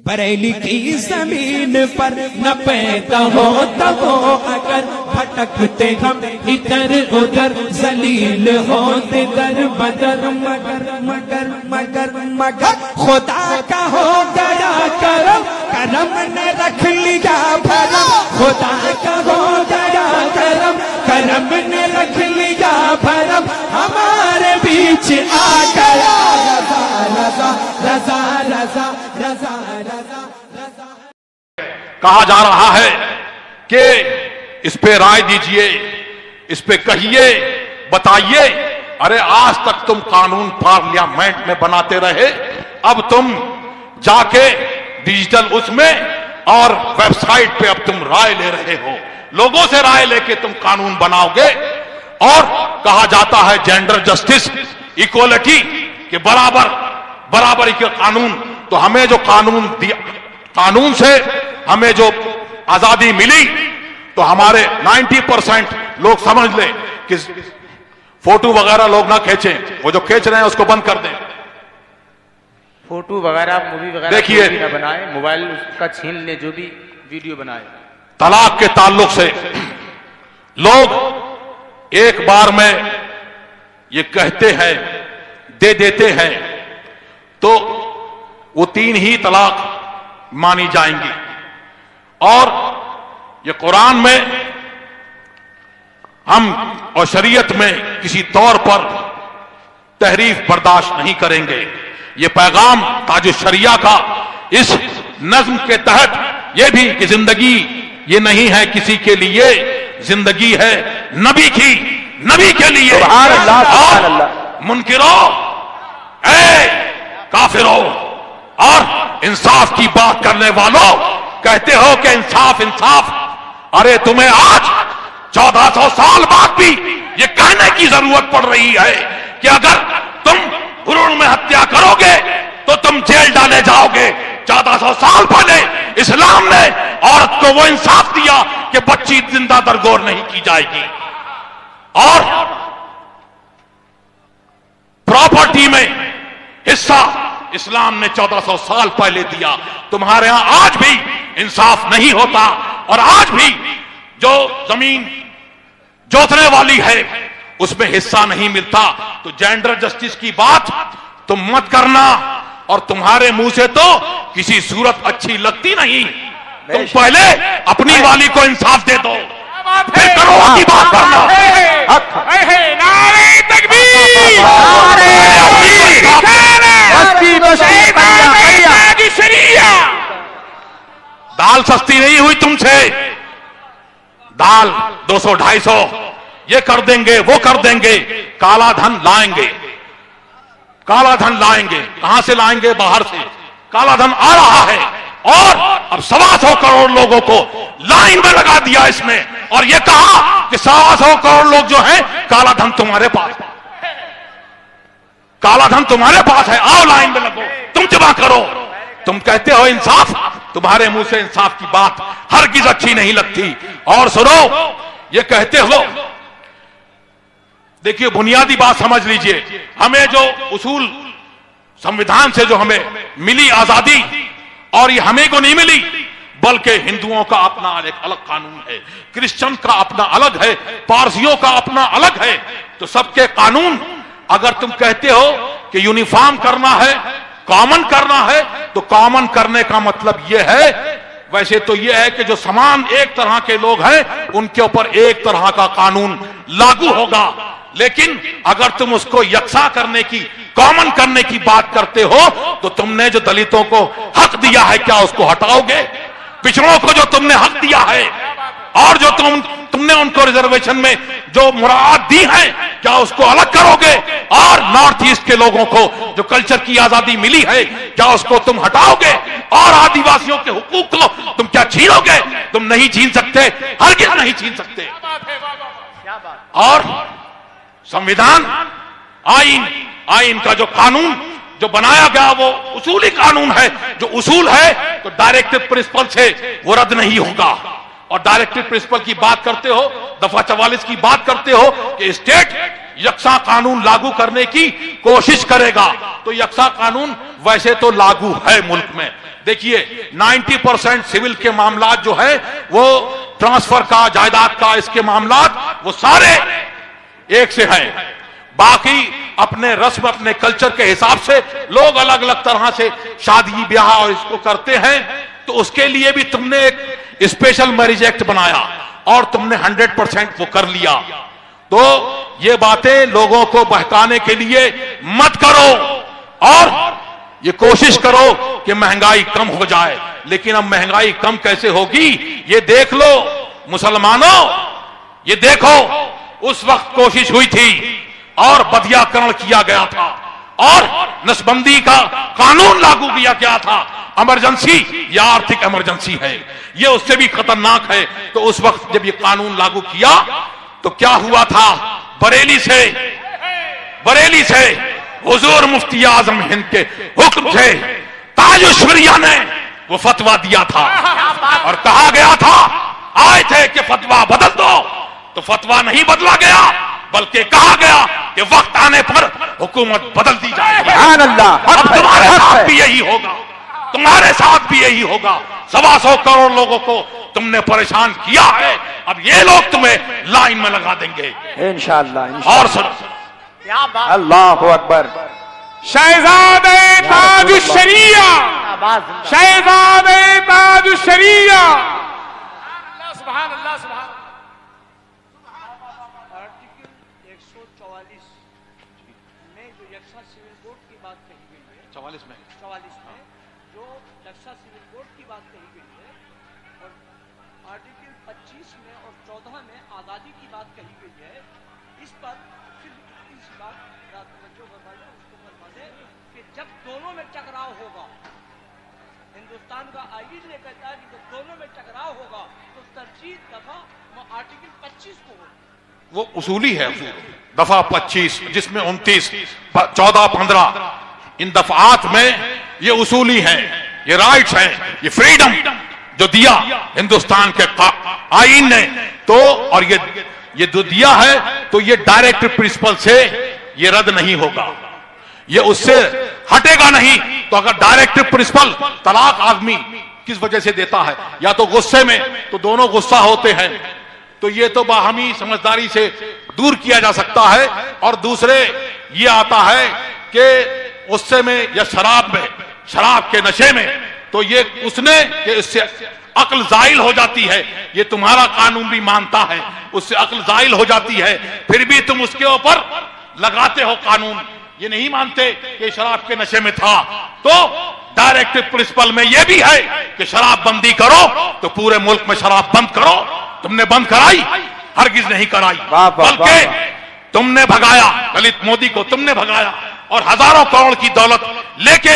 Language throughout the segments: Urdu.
بریلی کی زمین پر نہ پیدا ہوتا ہو اگر بھٹکتے ہم ادھر ادھر ذلیل ہوتے در بدر مگر مگر مگر مگر خدا کا ہو گیا کرم کرم نے رکھ لیا بھرم خدا کا ہو گیا کرم کرم نے رکھ لیا بھرم ہمارے بیچ آ گیا رضا رضا رضا رضا رضا رضا کہا جا رہا ہے کہ اس پہ رائے دیجئے، اس پہ کہیے، بتائیے۔ ارے آج تک تم قانون پارلیمنٹ میں بناتے رہے، اب تم جا کے ڈیجیٹل اس میں اور ویب سائٹ پہ اب تم رائے لے رہے ہو، لوگوں سے رائے لے کے تم قانون بناؤ گے۔ اور کہا جاتا ہے جینڈر جسٹس، ایکوالٹی کہ برابری کے قانون، تو ہمیں جو قانون سے ہمیں جو آزادی ملی تو ہمارے 90% لوگ سمجھ لیں کہ فوٹو وغیرہ لوگ نہ کھینچیں، وہ جو کھینچ رہے ہیں اس کو بند کر دیں۔ فوٹو وغیرہ مووی وغیرہ دیکھیے، نہ بنائے، موبائل اس کا چھین لے، جو بھی ویڈیو بنائے۔ طلاق کے تعلق سے لوگ ایک بار میں یہ کہتے ہیں، دے دیتے ہیں تو وہ 3 ہی طلاق مانی جائیں گی، اور یہ قرآن میں ہم اور شریعت میں کسی طور پر تحریف برداشت نہیں کریں گے۔ یہ پیغام تاج الشریعہ کا اس نظم کے تحت یہ بھی کہ زندگی یہ نہیں ہے کسی کے لیے، زندگی ہے نبی کی، نبی کے لیے۔ سبحان اللہ، سبحان اللہ۔ منکرو، اے کافرو اور انصاف کی بات کرنے والوں، کہتے ہو کہ انصاف انصاف، ارے تمہیں آج 1400 سال بعد بھی یہ کہنے کی ضرورت پڑ رہی ہے کہ اگر تم بھرون میں ہتیا کرو گے تو تم جیل ڈالے جاؤ گے۔ 1400 سال پہلے اسلام نے عورت کو وہ انصاف دیا کہ بچی زندہ درگور نہیں کی جائے گی، اور پراپرٹی میں حصہ اسلام نے 1400 سال پہلے دیا۔ تمہارے ہاں آج بھی انصاف نہیں ہوتا، اور آج بھی جو زمین جوتنے والی ہے اس میں حصہ نہیں ملتا۔ تو جینڈر جسٹس کی بات تم مت کرنا، اور تمہارے منہ سے تو کسی صورت اچھی لگتی نہیں۔ تم پہلے اپنی والی کو انصاف دے دو، پھر کرو کی بات کرنا۔ نعرہ تکبیر، دال سستی نہیں ہوئی تم سے، دال 200-250 یہ کر دیں گے، وہ کر دیں گے، کالا دھن لائیں گے، کالا دھن لائیں گے۔ کہاں سے لائیں گے؟ باہر سے۔ کالا دھن آ رہا ہے، اور اب 125 کروڑ لوگوں کو لائن میں لگا دیا اس میں، اور یہ کہا کہ 125 کروڑ لوگ جو ہیں کالا دھن تمہارے پاس، کالا دھن تمہارے پاس ہے، آؤ لائن میں لگو، تم جمع کرو۔ تم کہتے ہو انصاف، تمہارے منہ سے انصاف کی بات ہرگز اچھی نہیں لگتی۔ اور سنو، یہ کہتے ہو، دیکھیے بنیادی بات سمجھ لیجئے، ہمیں جو اصول سمویدھان سے جو ہمیں ملی آزادی، اور یہ ہمیں کو نہیں ملی، بلکہ ہندوؤں کا اپنا ایک الگ قانون ہے، کرسچن کا اپنا الگ ہے، پارسیوں کا اپنا الگ ہے۔ تو سب کے قانون، اگر تم کہتے ہو کہ یونیفارم کرنا ہے، کامن کرنا ہے، تو کامن کرنے کا مطلب یہ ہے، ویسے تو یہ ہے کہ جو سامان ایک طرح کے لوگ ہیں ان کے اوپر ایک طرح کا قانون لاگو ہوگا، لیکن اگر تم اس کو یکساں کرنے کی، کامن کرنے کی بات کرتے ہو، تو تم نے جو دلتوں کو حق دیا ہے کیا اس کو ہٹاؤ گے؟ پچھڑوں کو جو تم نے حق دیا ہے، اور جو تم نے ان کو ریزرویشن میں جو مراعات دی ہیں، کیا اس کو الگ کرو گے؟ اور نارتھ ایسٹ کے لوگوں کو جو کلچر کی آزادی ملی ہے، کیا اس کو تم ہٹاؤ گے؟ اور آدی واسیوں کے حقوق کو تم کیا چھینو گے؟ تم نہیں چھین سکتے، ہرگز نہیں چھین سکتے۔ اور سمویدھان، آئین کا جو قانون جو بنایا گیا وہ اصولی قانون ہے، جو اصول ہے تو ڈائریکٹو پرنسپل سے وہ رد نہیں ہوگا، اور ڈائریکٹو پرنسپل کی بات کرتے ہو, دفعہ 44 کی بات کرتے ہو کہ اسٹیٹ یکساں قانون لاگو کرنے کی کوشش کرے گا, تو یکساں قانون ویسے تو لاگو ہے ملک میں. دیکھیے 90% سول کے معاملات جو ہے وہ ٹرانسفر کا, جائیداد کا, اس کے معاملات وہ سارے ایک سے ہیں. باقی اپنے رسم, اپنے کلچر کے حساب سے لوگ الگ الگ طرح سے شادی بیاہ اور اس کو کرتے ہیں. تو اس کے لیے بھی تم نے ایک اسپیشل میرج ایکٹ بنایا اور تم نے 100% وہ کر لیا. تو یہ باتیں لوگوں کو بہکانے کے لیے مت کرو اور یہ کوشش کرو کہ مہنگائی کم ہو جائے. لیکن اب مہنگائی کم کیسے ہوگی یہ دیکھ لو مسلمانوں, یہ دیکھو اس وقت کوشش ہوئی تھی اور بدیا کرن کیا گیا تھا اور نسبندی کا قانون لاگو کیا گیا تھا. ایمرجنسی یا آرتھک ایمرجنسی ہے, یہ اس سے بھی خطرناک ہے. تو اس وقت جب یہ قانون لاگو کیا تو کیا ہوا تھا, بریلی سے حضور مفتی اعظم ہند کے حکم سے تاج الشریعہ نے وہ فتویٰ دیا تھا اور کہا گیا تھا, آئے تھے کہ فتویٰ بدل دو, تو فتویٰ نہیں بدلا گیا بلکہ کہا گیا کہ وقت آنے پر حکومت بدل دی جائے گی. سبحان اللہ. اب تمہارے ساتھ بھی یہی ہوگا, تمہارے ساتھ بھی یہی ہوگا. 125 کروڑ لوگوں کو تم نے پریشان کیا ہے, اب یہ لوگ تمہیں لائن میں لگا دیں گے انشاءاللہ. اور سنو, اللہ اکبر. شہزادے تاج الشریعہ, شہزادے تاج الشریعہ. سبحان اللہ, سبحان اللہ. آرٹیکل 144 میں جو یکساں سول کوڈ کی بات کہی گئی ہے, 44 میں جو یکساں سول کوڈ کی بات کہی گئی ہے, اور آرٹیکل 25 میں اور 14 میں آزادی کی بات کہی گئی ہے, اس پر پھر اس بات توجہ فرما دیں, اس کو فرما دیں کہ جب دونوں میں ٹکراؤ ہوگا, ہندوستان کا آئین نے کہتا ہے کہ جب دونوں میں ٹکراؤ ہوگا تو ترجیح دفعہ آرٹیکل 25 کو ہوگا. وہ اصولی ہے, دفعہ 25 جس میں 29, 14, 15 ان دفعات میں یہ اصولی ہیں, یہ رائٹس ہیں, یہ فریڈم جو دیا ہندوستان کے آئین نے. تو اور یہ جو دیا ہے تو یہ ڈائریکٹ پرنسپل سے یہ رد نہیں ہوگا, یہ اس سے ہٹے گا نہیں. تو اگر ڈائریکٹ پرنسپل طلاق آدمی کس وجہ سے دیتا ہے, یا تو غصے میں, تو دونوں غصہ ہوتے ہیں, تو یہ تو باہمی سمجھداری سے دور کیا جا سکتا ہے. اور دوسرے یہ آتا ہے کہ غصے میں یا شراب کے نشے میں, تو یہ اس نے کہ اس سے عقل زائل ہو جاتی ہے, یہ تمہارا قانون بھی مانتا ہے, اس سے عقل زائل ہو جاتی ہے, پھر بھی تم اس کے اوپر لگاتے ہو قانون. یہ نہیں مانتے کہ شراب کے نشے میں تھا. تو ڈائریکٹ پرنسپل میں یہ بھی ہے کہ شراب بندی کرو تو پورے ملک میں شراب بند کرو. تم نے بند کرائی؟ ہرگز نہیں کرائی, بلکہ تم نے بھگایا دلت مودی کو, تم نے بھگایا اور ہزاروں کروڑ کی دولت لے کے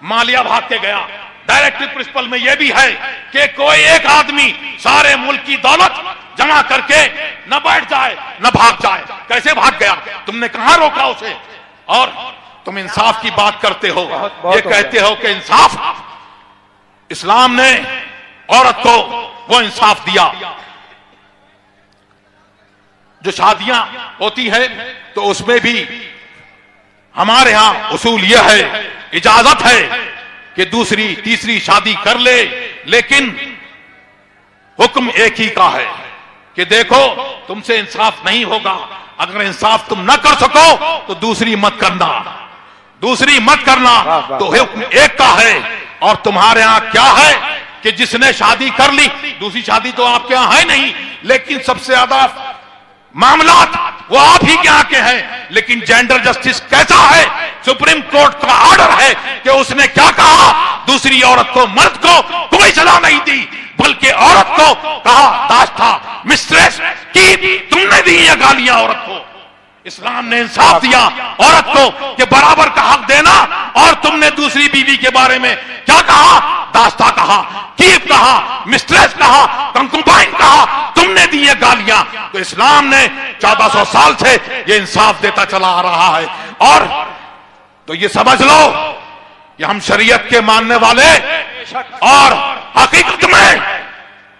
مالیہ بھاگ کے گیا. ڈائریکٹ پرنسپل میں یہ بھی ہے کہ کوئی ایک آدمی سارے ملک کی دولت جمع کر کے نہ بیٹھ جائے نہ بھاگ جائے. کیسے بھاگ گیا؟ تم نے کہاں روکا اسے؟ اور تم انصاف کی بات کرتے ہو, یہ کہتے ہو کہ انصاف, اسلام نے عورت کو وہ انصاف دیا. جو شادیاں ہوتی ہے تو اس میں بھی ہمارے ہاں اصول یہ ہے, اجازت ہے کہ دوسری تیسری شادی کر لے, لیکن حکم ایک ہی کا ہے کہ دیکھو تم سے انصاف نہیں ہوگا, اگر انصاف تم نہ کر سکو تو دوسری مت کرنا, دوسری مت کرنا. تو حکم ایک کا ہے. اور تمہارے ہاں کیا ہے کہ جس نے شادی کر لی, دوسری شادی تو آپ کے ہاں ہے نہیں, لیکن سب سے زیادہ معاملات وہ آپ ہی کے یہاں کے ہیں. لیکن جینڈر جسٹس کیسا ہے؟ سپریم کورٹ کا آرڈر ہے کہ اس نے کیا کہا, دوسری عورت کو, مرد کو کوئی سزا نہیں دی, بلکہ عورت کو کہا داشتہ مسٹریس کی, تم نے دی یہ گالیاں عورت کو. اسلام نے انصاف دیا عورت کو کہ برابر کا حق دینا, اور تم نے دوسری بیوی کے بارے میں کیا کہا؟ داشتہ کہا, کیپ کہا, مسٹریس کہا, کنکوبائن کہا, تم نے دی یہ گالیاں. تو اسلام نے 1400 سال سے یہ انصاف دیتا چلا آ رہا ہے. اور تو یہ سمجھ لو کہ ہم شریعت کے ماننے والے اور حقیقت میں